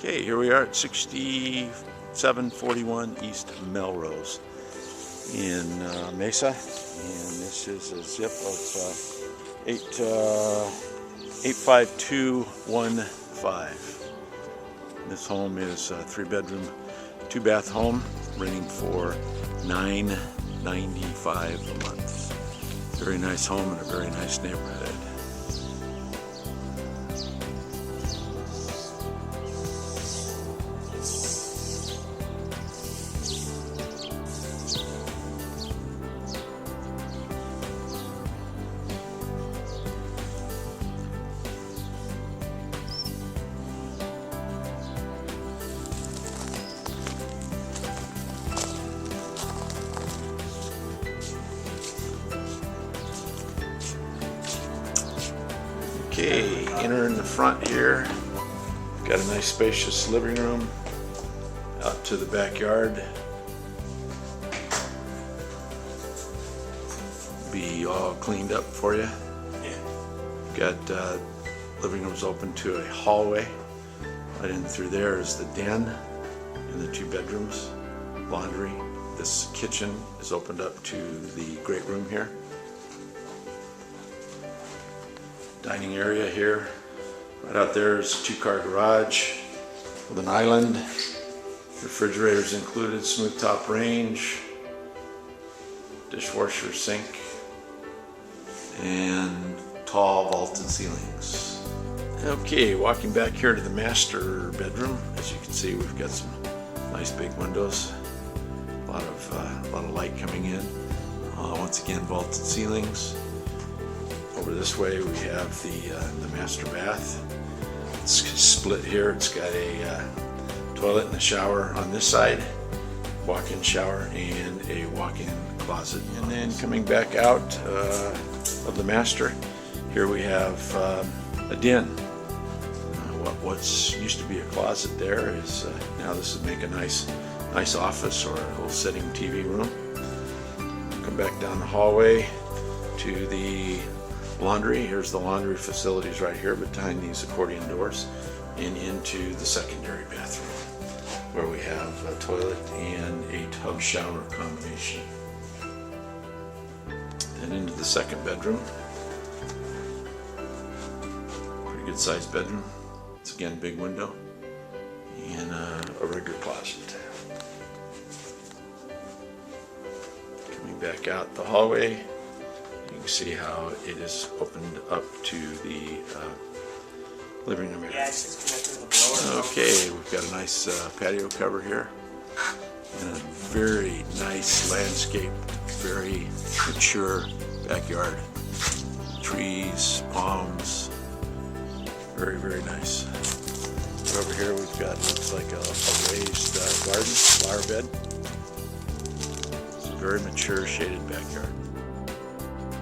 Okay, here we are at 6741 East Melrose in Mesa, and this is a zip of 85215. This home is a 3-bedroom, 2-bath home, renting for $995 a month. Very nice home in a very nice neighborhood. Okay, enter in the front here. Got a nice spacious living room out to the backyard. Be all cleaned up for you. Got living room's open to a hallway. Right in through there is the den and the 2 bedrooms, laundry. This kitchen is opened up to the great room here. Dining area here. Right out there is a 2-car garage with an island. Refrigerators included, smooth top range, dishwasher, sink, and tall vaulted ceilings. Okay, walking back here to the master bedroom. As you can see, we've got some nice big windows. A lot of light coming in. Once again, vaulted ceilings. Over this way we have the master bath. It's split here. It's got a toilet and a shower on this side, walk-in shower, and a walk-in closet. And then coming back out of the master, here we have a den. What's used to be a closet there is now this would make a nice office or a little sitting TV room. Come back down the hallway to the laundry. Here's the laundry facilities right here behind these accordion doors, and into the secondary bathroom where we have a toilet and a tub shower combination. And into the second bedroom. Pretty good sized bedroom. It's again big window and a regular closet. Coming back out the hallway, you can see how it is opened up to the living room area. Okay, we've got a nice patio cover here and a very nice landscape, very mature backyard. Trees, palms, very, very nice. Over here we've got, looks like a raised garden, flower bed. It's a very mature shaded backyard.